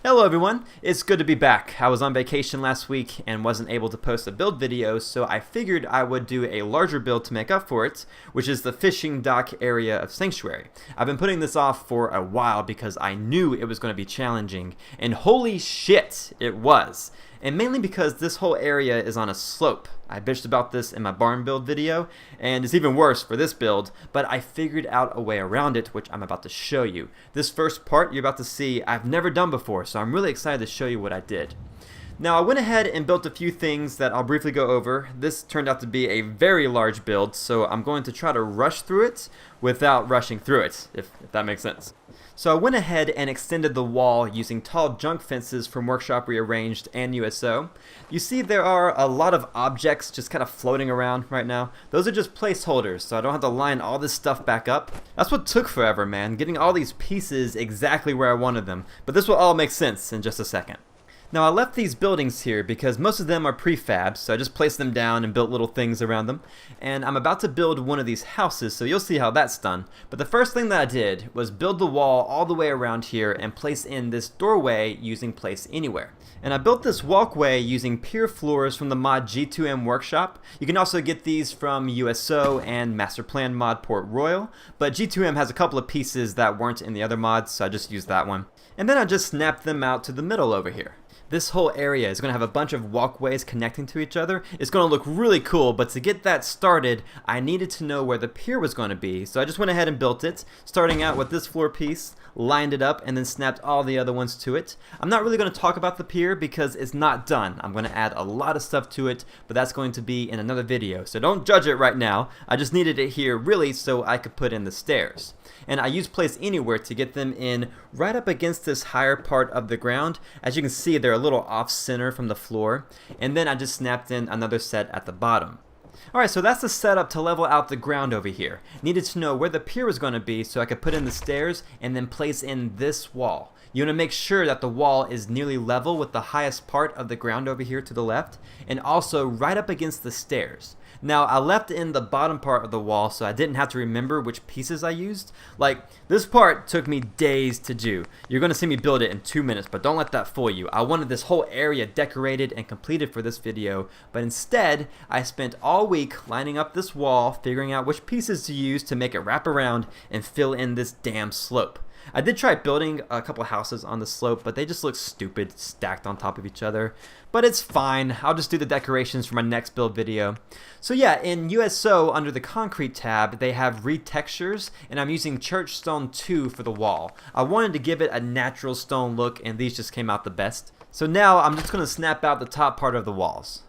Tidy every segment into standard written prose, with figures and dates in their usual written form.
Hello everyone, it's good to be back. I was on vacation last week and wasn't able to post a build video, so I figured I would do a larger build to make up for it, which is the fishing dock area of Sanctuary. I've been putting this off for a while because I knew it was going to be challenging, and holy shit, it was. And mainly because this whole area is on a slope. I bitched about this in my barn build video, and it's even worse for this build, but I figured out a way around it, which I'm about to show you. This first part you're about to see I've never done before, so I'm really excited to show you what I did. Now, I went ahead and built a few things that I'll briefly go over. This turned out to be a very large build, so I'm going to try to rush through it without rushing through it, if that makes sense. So I went ahead and extended the wall using tall junk fences from Workshop Rearranged and USO. You see there are a lot of objects just kind of floating around right now. Those are just placeholders, so I don't have to line all this stuff back up. That's what took forever, man, getting all these pieces exactly where I wanted them. But this will all make sense in just a second. Now, I left these buildings here because most of them are prefab, so I just placed them down and built little things around them. And I'm about to build one of these houses, so you'll see how that's done. But the first thing that I did was build the wall all the way around here and place in this doorway using Place Anywhere. And I built this walkway using pier floors from the mod G2M Workshop. You can also get these from USO and Master Plan mod Port Royal, but G2M has a couple of pieces that weren't in the other mods, so I just used that one. And then I just snapped them out to the middle over here. This whole area is going to have a bunch of walkways connecting to each other. It's going to look really cool, but to get that started, I needed to know where the pier was going to be. So I just went ahead and built it, starting out with this floor piece, lined it up, and then snapped all the other ones to it. I'm not really going to talk about the pier because it's not done. I'm going to add a lot of stuff to it, but that's going to be in another video. So don't judge it right now. I just needed it here really so I could put in the stairs. And I used Place Anywhere to get them in right up against this higher part of the ground. As you can see, they're a little off center from the floor. And then I just snapped in another set at the bottom. Alright, so that's the setup to level out the ground over here. Needed to know where the pier was going to be so I could put in the stairs and then place in this wall. You want to make sure that the wall is nearly level with the highest part of the ground over here to the left, and also right up against the stairs. Now, I left in the bottom part of the wall so I didn't have to remember which pieces I used. Like, this part took me days to do. You're going to see me build it in 2 minutes, but don't let that fool you. I wanted this whole area decorated and completed for this video, but instead, I spent all week lining up this wall, figuring out which pieces to use to make it wrap around and fill in this damn slope. I did try building a couple houses on the slope, but they just look stupid stacked on top of each other. But it's fine. I'll just do the decorations for my next build video. So yeah, in USO under the concrete tab, they have retextures, and I'm using Church Stone 2 for the wall. I wanted to give it a natural stone look, and these just came out the best. So now I'm just going to snap out the top part of the walls.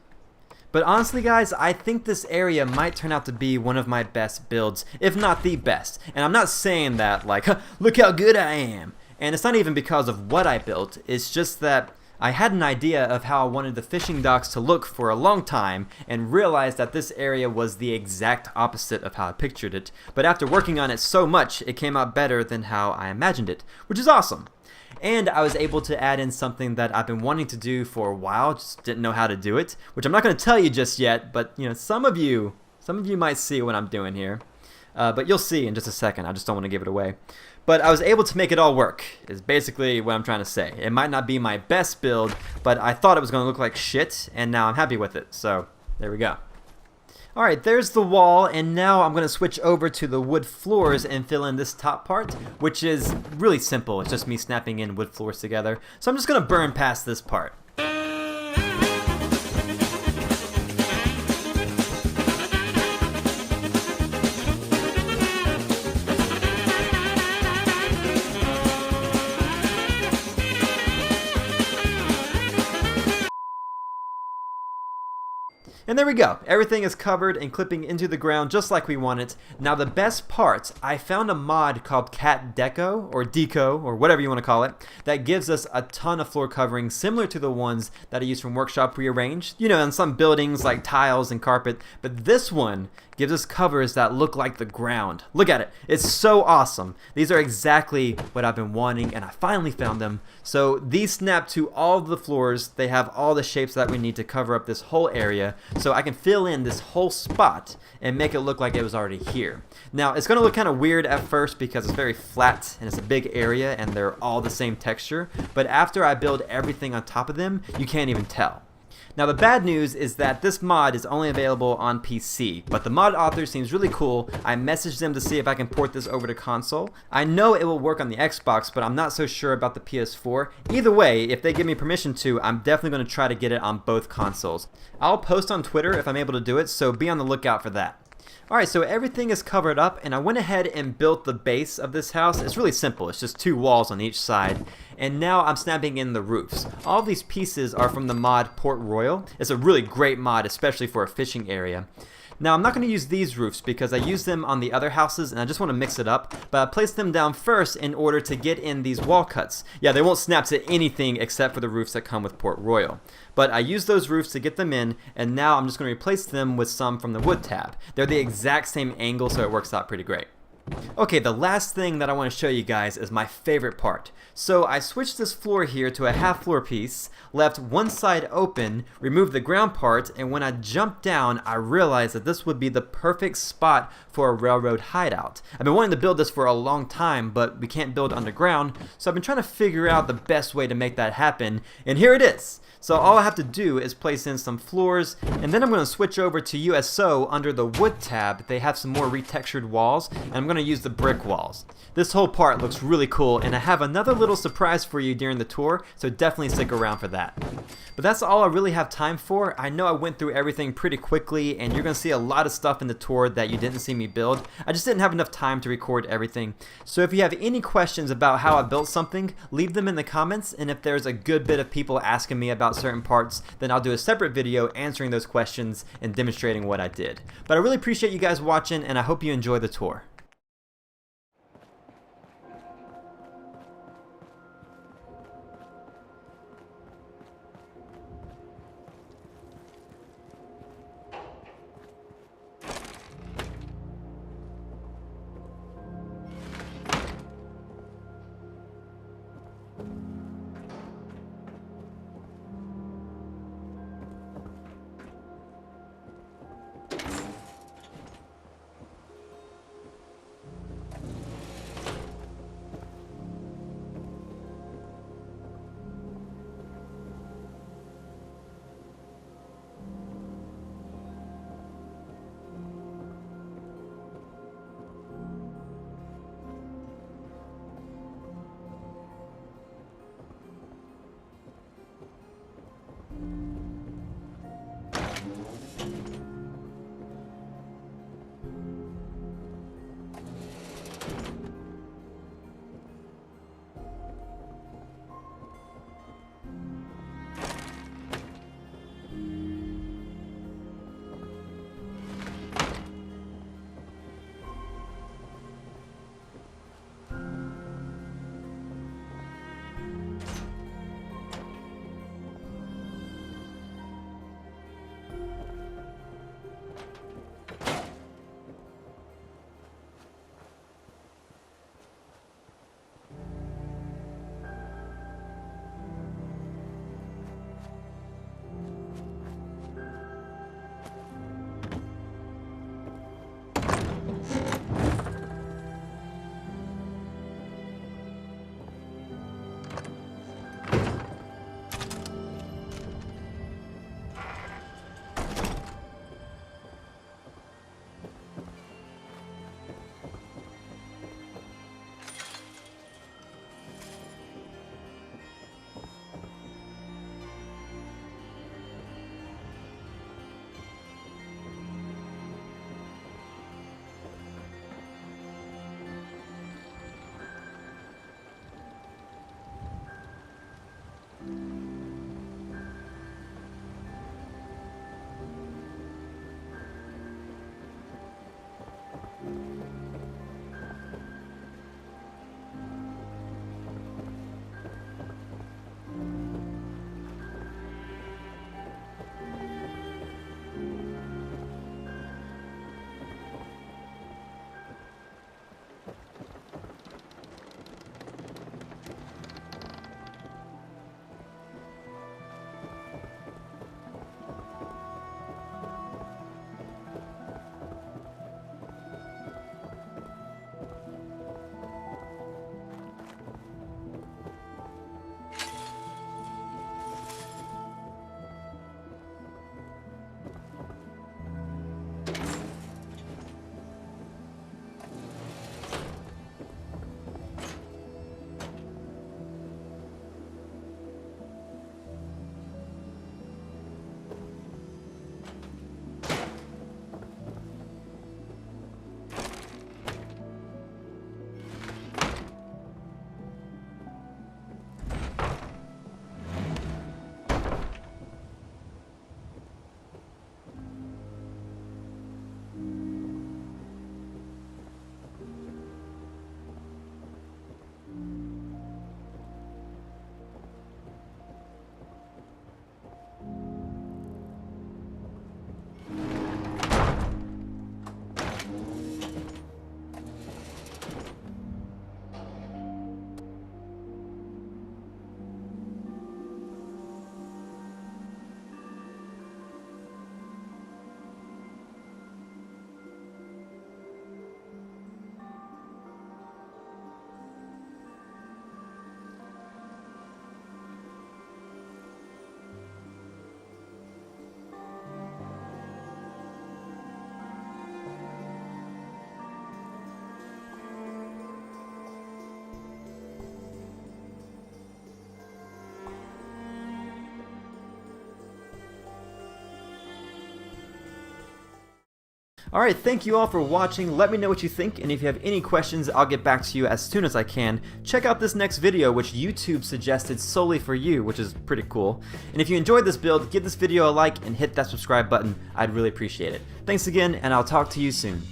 But honestly, guys, I think this area might turn out to be one of my best builds, if not the best. And I'm not saying that like, look how good I am. And it's not even because of what I built, it's just that I had an idea of how I wanted the fishing docks to look for a long time and realized that this area was the exact opposite of how I pictured it. But after working on it so much, it came out better than how I imagined it, which is awesome. And I was able to add in something that I've been wanting to do for a while, just didn't know how to do it, which I'm not going to tell you just yet, but you know, some of you might see what I'm doing here. But you'll see in just a second. I just don't want to give it away. But I was able to make it all work, is basically what I'm trying to say. It might not be my best build, but I thought it was going to look like shit, and now I'm happy with it. So, there we go. Alright, there's the wall, and now I'm going to switch over to the wood floors and fill in this top part, which is really simple. It's just me snapping in wood floors together. So I'm just going to burn past this part. And there we go. Everything is covered and clipping into the ground just like we want it. Now the best part, I found a mod called Cat Deco, or Deco, or whatever you want to call it, that gives us a ton of floor covering similar to the ones that I use from Workshop Rearranged. You know, in some buildings like tiles and carpet, but this one gives us covers that look like the ground. Look at it. It's so awesome. These are exactly what I've been wanting, and I finally found them. So these snap to all of the floors. They have all the shapes that we need to cover up this whole area, so I can fill in this whole spot and make it look like it was already here. Now, it's going to look kind of weird at first because it's very flat and it's a big area and they're all the same texture, but after I build everything on top of them, you can't even tell. Now, the bad news is that this mod is only available on PC, but the mod author seems really cool. I messaged them to see if I can port this over to console. I know it will work on the Xbox, but I'm not so sure about the PS4. Either way, if they give me permission to, I'm definitely going to try to get it on both consoles. I'll post on Twitter if I'm able to do it, so be on the lookout for that. Alright, so everything is covered up, and I went ahead and built the base of this house. It's really simple. It's just 2 walls on each side. And now I'm snapping in the roofs. All of these pieces are from the mod Port Royal. It's a really great mod, especially for a fishing area. Now, I'm not going to use these roofs because I use them on the other houses and I just want to mix it up, but I placed them down first in order to get in these wall cuts. Yeah, they won't snap to anything except for the roofs that come with Port Royal. But I used those roofs to get them in, and now I'm just going to replace them with some from the wood tab. They're the exact same angle, so it works out pretty great. Okay, the last thing that I want to show you guys is my favorite part. So I switched this floor here to a half floor piece, left one side open, removed the ground part, and when I jumped down, I realized that this would be the perfect spot for a railroad hideout. I've been wanting to build this for a long time, but we can't build underground, so I've been trying to figure out the best way to make that happen, and here it is! So all I have to do is place in some floors, and then I'm going to switch over to USO under the wood tab. They have some more retextured walls, and I'm going to use the brick walls. This whole part looks really cool, and I have another little surprise for you during the tour, so definitely stick around for that. But that's all I really have time for. I know I went through everything pretty quickly, and you're going to see a lot of stuff in the tour that you didn't see me build. I just didn't have enough time to record everything. So if you have any questions about how I built something, leave them in the comments, and if there's a good bit of people asking me about certain parts, then I'll do a separate video answering those questions and demonstrating what I did. But I really appreciate you guys watching, and I hope you enjoy the tour. Alright, thank you all for watching. Let me know what you think, and if you have any questions, I'll get back to you as soon as I can. Check out this next video, which YouTube suggested solely for you, which is pretty cool. And if you enjoyed this build, give this video a like and hit that subscribe button. I'd really appreciate it. Thanks again, and I'll talk to you soon.